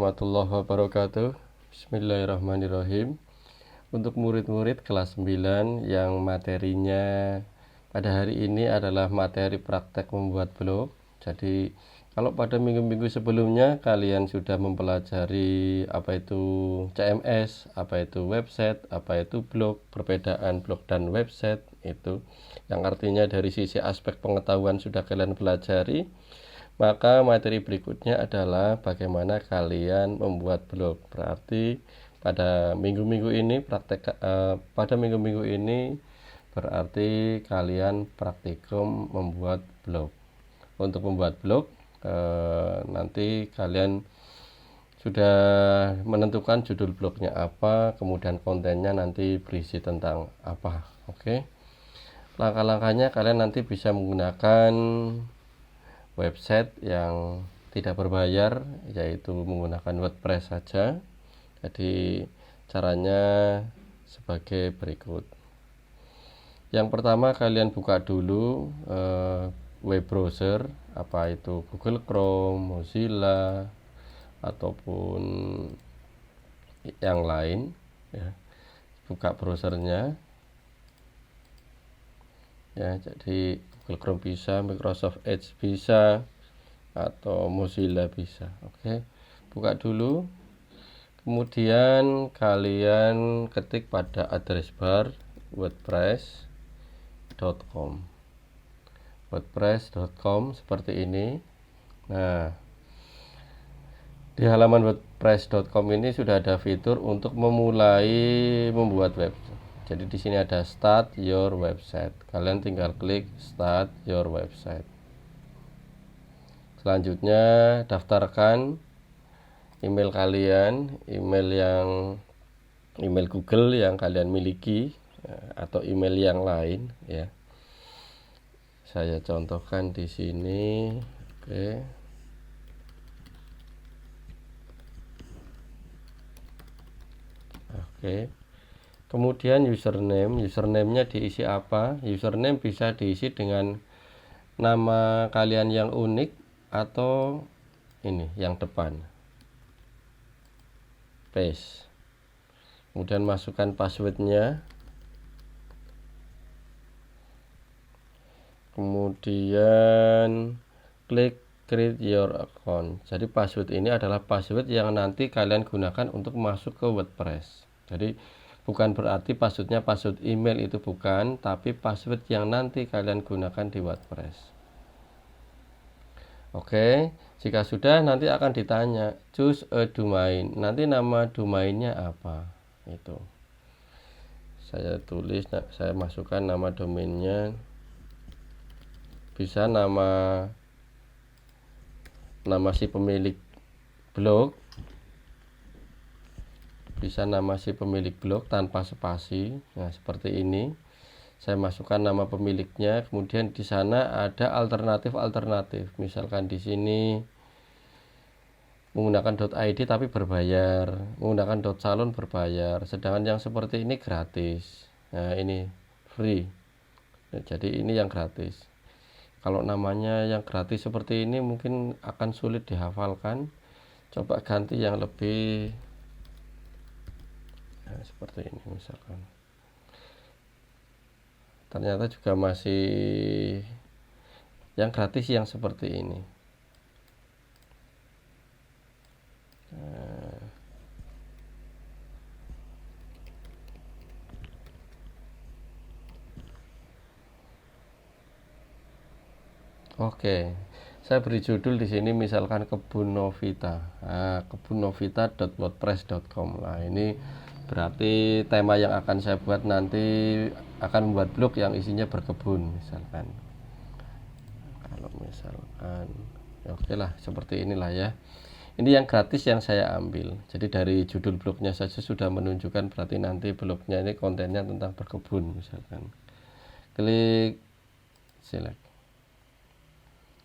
warahmatullahi wabarakatuh. Bismillahirrahmanirrahim. Untuk murid-murid kelas 9 yang materinya pada hari ini adalah materi praktek membuat blog. Jadi kalau pada minggu-minggu sebelumnya kalian sudah mempelajari apa itu CMS, apa itu website, apa itu blog, perbedaan blog dan website itu, yang artinya dari sisi aspek pengetahuan sudah kalian pelajari. Maka materi berikutnya adalah bagaimana kalian membuat blog. Berarti pada minggu-minggu ini berarti kalian praktikum membuat blog. Untuk membuat blog nanti kalian sudah menentukan judul blognya apa, kemudian kontennya nanti berisi tentang apa. Oke. Langkah-langkahnya kalian nanti bisa menggunakan website yang tidak berbayar, yaitu menggunakan WordPress saja. Jadi caranya sebagai berikut. Yang pertama, kalian buka dulu web browser, apa itu Google Chrome, Mozilla ataupun yang lain ya. Buka browsernya ya, jadi Google Chrome bisa, Microsoft Edge bisa, atau Mozilla bisa. Oke, buka dulu, kemudian kalian ketik pada address bar wordpress.com seperti ini. Nah, di halaman wordpress.com ini sudah ada fitur untuk memulai membuat web. Jadi di sini ada start your website. Kalian tinggal klik start your website. Selanjutnya daftarkan email kalian, email Google yang kalian miliki atau email yang lain ya. Saya contohkan di sini. Oke. Kemudian username-nya diisi apa? Username bisa diisi dengan nama kalian yang unik atau ini yang depan. Paste. Kemudian masukkan passwordnya. Kemudian klik create your account. Jadi password ini adalah password yang nanti kalian gunakan untuk masuk ke WordPress. Jadi bukan berarti passwordnya password email, itu bukan, tapi password yang nanti kalian gunakan di WordPress. Oke, jika sudah nanti akan ditanya choose a domain. Nanti nama domainnya apa? Itu. Saya tulis, saya masukkan nama domainnya. Bisa nama si pemilik blog. Bisa nama si pemilik blog tanpa spasi. Nah, seperti ini. Saya masukkan nama pemiliknya, kemudian di sana ada alternatif. Misalkan di sini menggunakan .id tapi berbayar, menggunakan .salon berbayar, sedangkan yang seperti ini gratis. Nah, ini free. Nah, jadi ini yang gratis. Kalau namanya yang gratis seperti ini mungkin akan sulit dihafalkan. Coba ganti yang lebih seperti ini misalkan. Ternyata juga masih yang gratis yang seperti ini. Oke, saya beri judul di sini misalkan Kebun Novita. Nah, kebunnovita.wordpress.com. Nah, ini berarti tema yang akan saya buat nanti akan membuat blog yang isinya berkebun misalkan. Kalau misalkan oke lah, seperti inilah ya. Ini yang gratis yang saya ambil. Jadi dari judul blognya saja sudah menunjukkan berarti nanti blognya ini kontennya tentang berkebun misalkan. Klik select.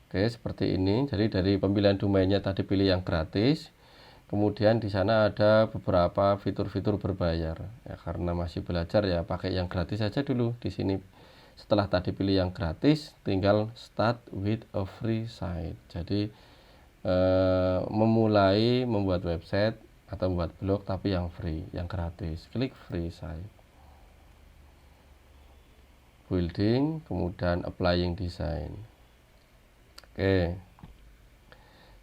Oke, seperti ini. Jadi dari pemilihan domainnya tadi pilih yang gratis. Kemudian di sana ada beberapa fitur-fitur berbayar. Ya, karena masih belajar ya pakai yang gratis saja dulu. Di sini setelah tadi pilih yang gratis, tinggal start with a free site. Jadi memulai membuat website atau membuat blog tapi yang free, yang gratis. Klik free site, building, kemudian applying design. Oke,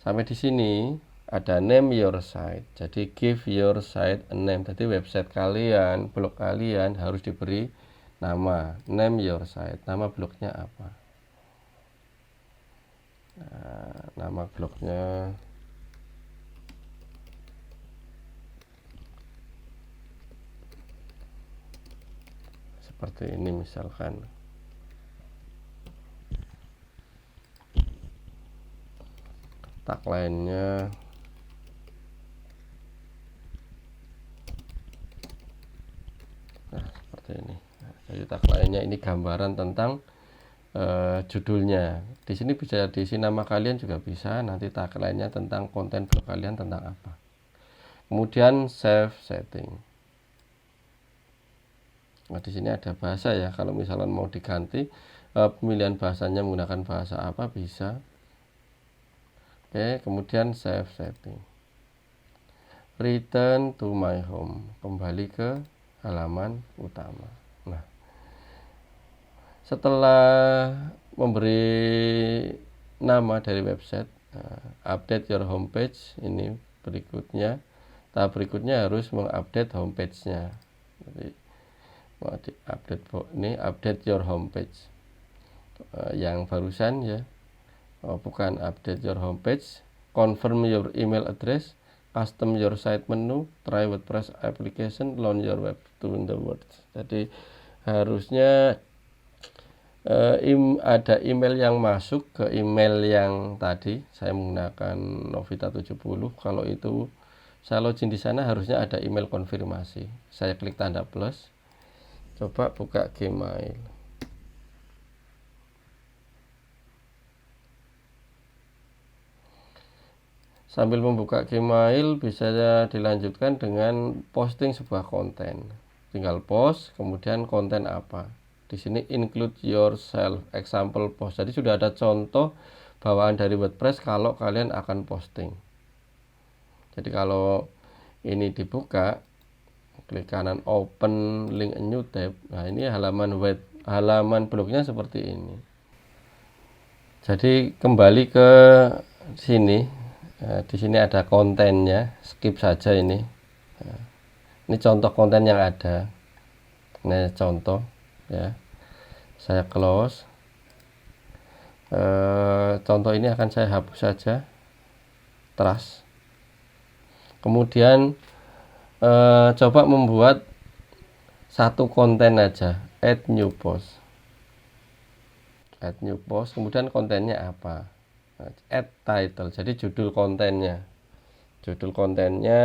sampai di sini ada name your site. Jadi give your site a name. Jadi website kalian, blog kalian harus diberi nama. Name your site. Nama blognya apa? Nah, nama blognya seperti ini misalkan. Tagline-nya seperti ini. Nah, jadi tagline-nya ini gambaran tentang judulnya. Di sini bisa diisi nama kalian juga bisa. Nanti tagline-nya tentang konten blog kalian tentang apa. Kemudian save setting. Nah, di sini ada bahasa ya. Kalau misalnya mau diganti pemilihan bahasanya menggunakan bahasa apa bisa. Oke, kemudian save setting. Return to my home. Kembali ke halaman utama. Nah, setelah memberi nama dari website, update your homepage, ini berikutnya. Tahap berikutnya harus mengupdate homepage-nya. Jadi mau diupdate ini update your homepage. Yang barusan ya. Bukan update your homepage, confirm your email address, custom your site menu, try WordPress application, launch your web to the world. Jadi harusnya ada email yang masuk ke email yang tadi saya menggunakan Novita 70. Kalau itu saya login di sana harusnya ada email konfirmasi. Saya klik tanda plus, coba buka Gmail. Sambil membuka Gmail bisa dilanjutkan dengan posting sebuah konten. Tinggal post, kemudian konten apa. Di sini include yourself example post. Jadi sudah ada contoh bawaan dari WordPress kalau kalian akan posting. Jadi kalau ini dibuka, klik kanan open link a new tab. Nah, ini halaman blognya seperti ini. Jadi kembali ke sini. Di sini ada kontennya, skip saja ini. Ini contoh konten yang ada. Ini contoh ya. Saya close. Contoh ini akan saya hapus saja. Trust. Kemudian coba membuat satu konten aja. Add new post. Add new post. Kemudian kontennya apa? Add title, jadi judul kontennya. Judul kontennya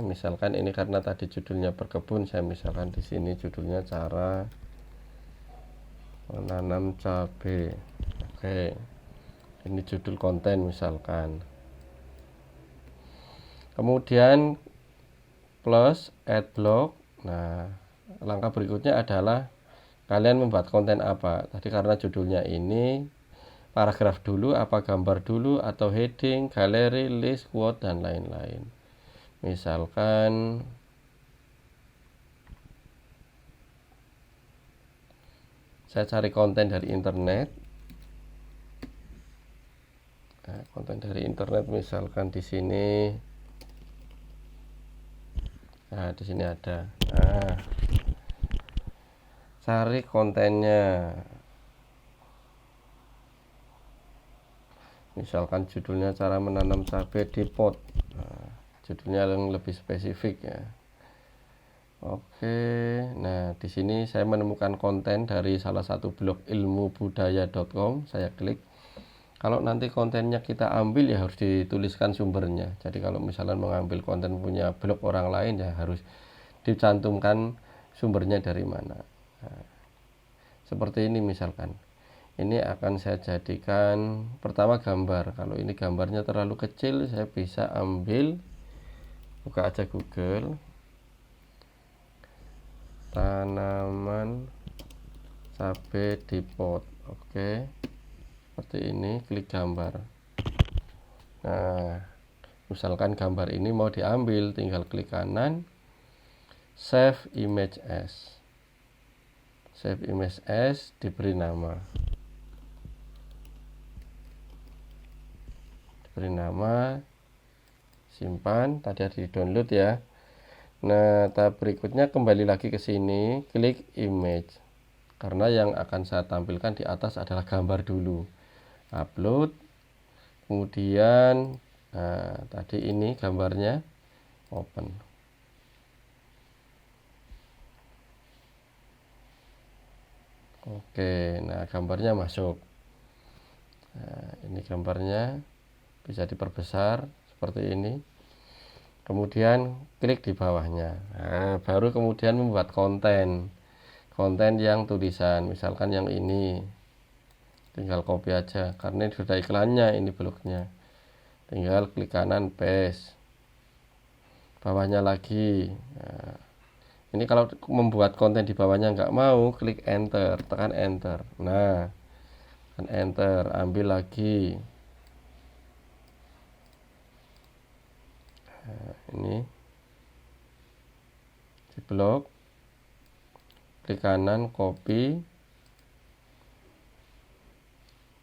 misalkan ini karena tadi judulnya berkebun, saya misalkan di sini judulnya cara menanam cabai. Oke, ini judul konten misalkan. Kemudian plus add blog. Nah, langkah berikutnya adalah kalian membuat konten apa. Tadi karena judulnya ini, paragraf dulu, apa gambar dulu, atau heading, galeri, list, quote, dan lain-lain. Misalkan saya cari konten dari internet. Nah, konten dari internet misalkan di sini. Nah, di sini ada. Nah, cari kontennya. Misalkan judulnya cara menanam cabai di pot. Nah, judulnya yang lebih spesifik ya. Oke, nah di sini saya menemukan konten dari salah satu blog ilmubudaya.com. Saya klik. Kalau nanti kontennya kita ambil ya harus dituliskan sumbernya. Jadi kalau misalnya mengambil konten punya blog orang lain ya harus dicantumkan sumbernya dari mana. Nah, seperti ini misalkan. Ini akan saya jadikan pertama gambar. Kalau ini gambarnya terlalu kecil, saya bisa ambil, buka aja Google, tanaman cabai di pot. Oke, seperti ini, klik gambar. Nah, misalkan gambar ini mau diambil, tinggal klik kanan, save image as. Save image as, diberi nama. Diberi nama, simpan, tadi ada di download ya. Nah, tahap berikutnya kembali lagi ke sini, klik image. Karena yang akan saya tampilkan di atas adalah gambar dulu. Upload, kemudian tadi ini gambarnya, open. Oke, nah gambarnya masuk. Nah, ini gambarnya bisa diperbesar seperti ini. Kemudian klik di bawahnya. Nah, baru kemudian membuat konten yang tulisan, misalkan yang ini. Tinggal copy aja karena ini sudah iklannya, ini blognya. Tinggal klik kanan, paste. Bawahnya lagi. Nah, ini kalau membuat konten di bawahnya nggak mau, klik enter, tekan enter. Nah, tekan enter, ambil lagi. Nah, ini di blok, klik kanan, copy,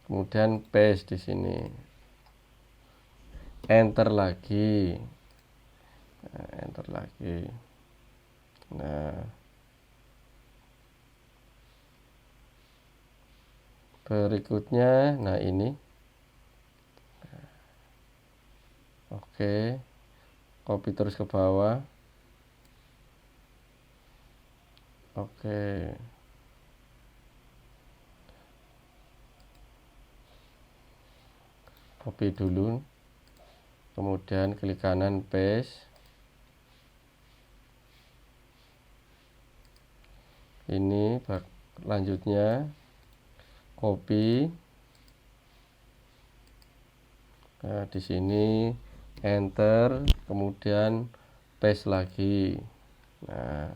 kemudian paste di sini, enter lagi. Nah, enter lagi. Nah, berikutnya, nah ini, oke, copy terus ke bawah, oke, copy dulu, kemudian klik kanan, paste. Ini lanjutnya copy. Nah, di sini enter, kemudian paste lagi. Nah,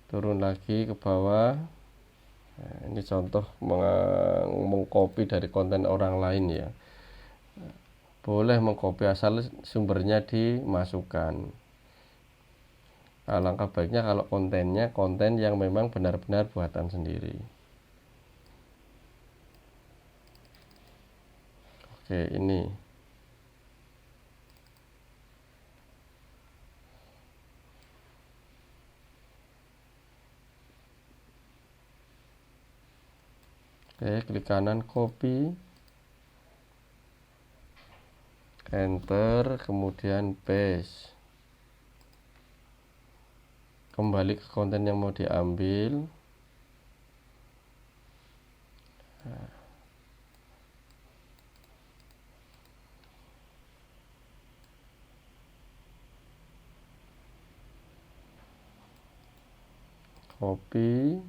turun lagi ke bawah. Nah, ini contoh mengcopy dari konten orang lain ya. Boleh mengcopy asal sumbernya dimasukkan. Alangkah baiknya kalau kontennya konten yang memang benar-benar buatan sendiri. Oke, ini. Oke, klik kanan, copy, enter, kemudian paste. Kembali ke konten yang mau diambil. Nah, copy,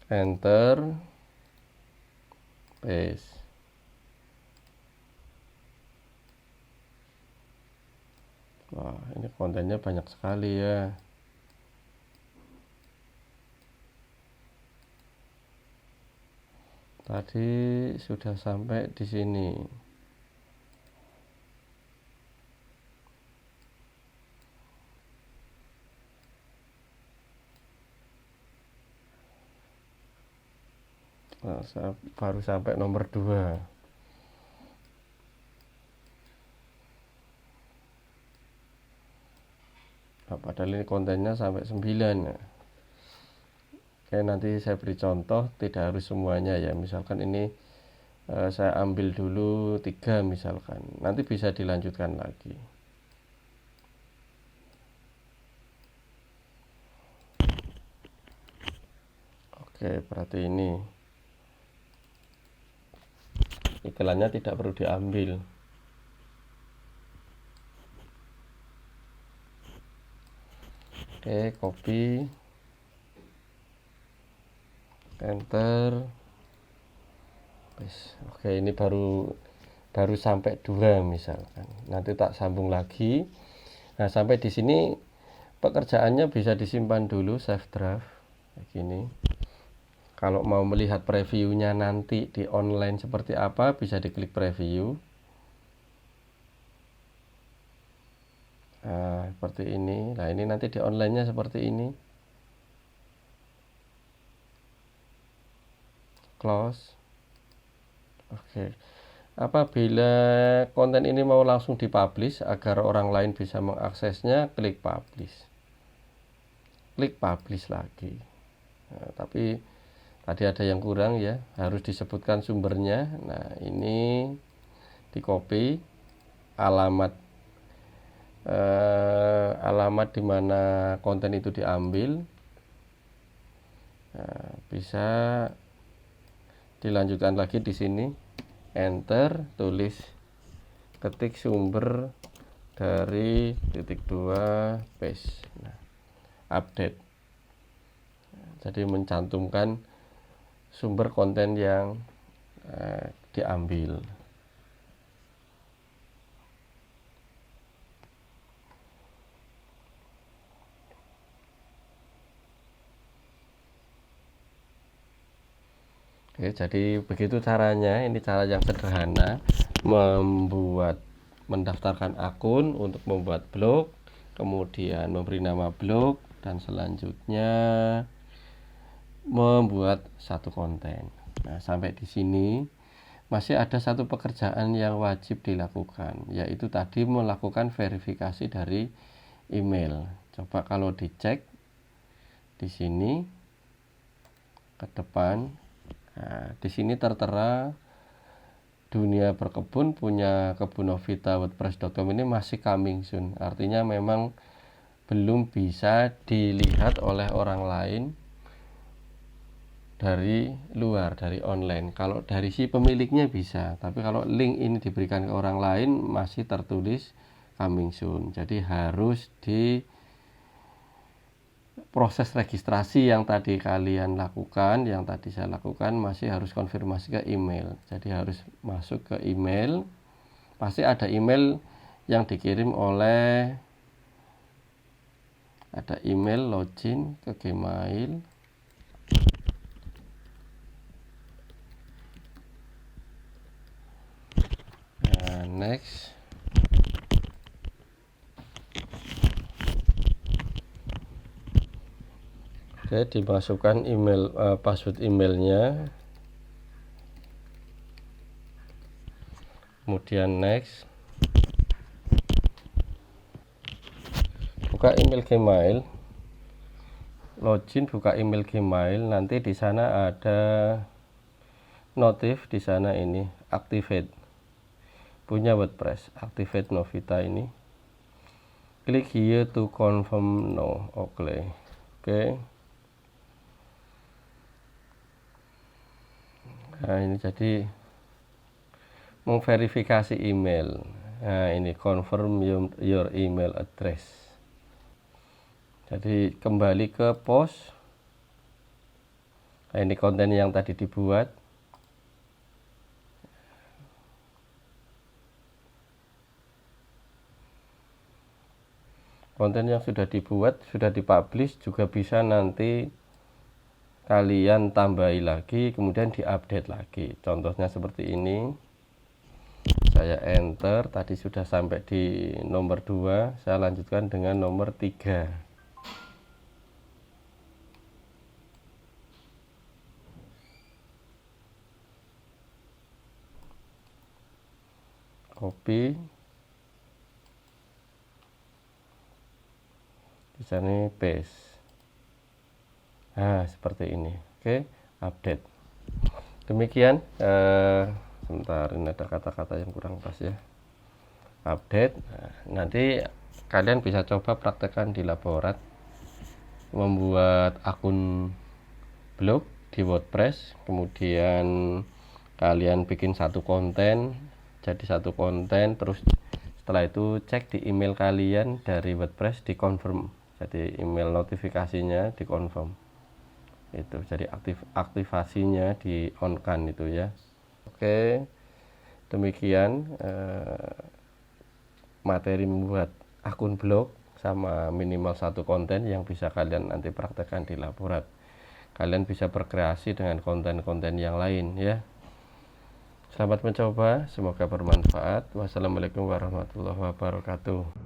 enter, paste. Wah, ini kontennya banyak sekali ya. Tadi sudah sampai di sini. Nah, saya baru sampai nomor 2. Nah, padahal ini kontennya sampai 9 ya. Oke, nanti saya beri contoh, tidak harus semuanya ya. Misalkan ini saya ambil dulu 3 misalkan. Nanti bisa dilanjutkan lagi. Oke, berarti ini iklannya tidak perlu diambil. Oke, copy, enter. Oke, ini baru sampai 2 misalkan. Nanti tak sambung lagi. Nah, sampai di sini pekerjaannya bisa disimpan dulu, save draft kayak gini. Kalau mau melihat previewnya nanti di online seperti apa, bisa diklik preview. Nah, seperti ini. Nah, ini nanti di online-nya seperti ini. Close. Oke. Apabila konten ini mau langsung dipublish agar orang lain bisa mengaksesnya, klik publish. Klik publish lagi. Nah, tapi tadi ada yang kurang ya, harus disebutkan sumbernya. Nah, ini di copy alamat di mana konten itu diambil. Nah, bisa dilanjutkan lagi di sini, enter, tulis, ketik sumber dari _, paste. Nah, update. Jadi mencantumkan sumber konten yang diambil. Oke, jadi begitu caranya. Ini cara yang sederhana mendaftarkan akun untuk membuat blog, kemudian memberi nama blog, dan selanjutnya membuat satu konten. Nah, sampai di sini masih ada satu pekerjaan yang wajib dilakukan, yaitu tadi melakukan verifikasi dari email. Coba kalau dicek di sini ke depan. Nah, di sini tertera Dunia Berkebun punya Kebunnovita WordPress.com ini masih coming soon. Artinya memang belum bisa dilihat oleh orang lain dari luar, dari online. Kalau dari si pemiliknya bisa, tapi kalau link ini diberikan ke orang lain masih tertulis coming soon. Jadi harus di proses registrasi yang tadi kalian lakukan, yang tadi saya lakukan, masih harus konfirmasi ke email. Jadi harus masuk ke email. Pasti ada email yang dikirim oleh, ada email login ke Gmail. Nah, next. Oke, dimasukkan email, password emailnya, kemudian next. Buka email Gmail, login, buka email Gmail. Nanti di sana ada notif, di sana ini activate, punya WordPress, activate Novita ini. Klik here to confirm no. Oke. Nah, ini jadi memverifikasi email. Nah, ini confirm your email address. Jadi kembali ke post. Nah, ini konten yang tadi dibuat. Konten yang sudah dibuat, sudah dipublish, juga bisa nanti kalian tambahi lagi, kemudian diupdate lagi. Contohnya seperti ini. Saya enter, tadi sudah sampai di nomor 2, saya lanjutkan dengan nomor 3. Copy. Di sini paste. Nah, seperti ini. Oke, update. Demikian. Sebentar, ini ada kata-kata yang kurang pas ya. Update. Nah, nanti kalian bisa coba praktekkan di laborat, membuat akun blog di WordPress, kemudian kalian bikin satu konten, jadi satu konten, terus setelah itu cek di email kalian dari WordPress, dikonfirm, jadi email notifikasinya dikonfirm. Itu jadi aktivasinya di on kan itu ya. Oke, demikian materi membuat akun blog sama minimal satu konten yang bisa kalian nanti praktekkan di laborat. kalian bisa berkreasi dengan konten-konten yang lain ya. Selamat mencoba, semoga bermanfaat. Wassalamualaikum warahmatullahi wabarakatuh.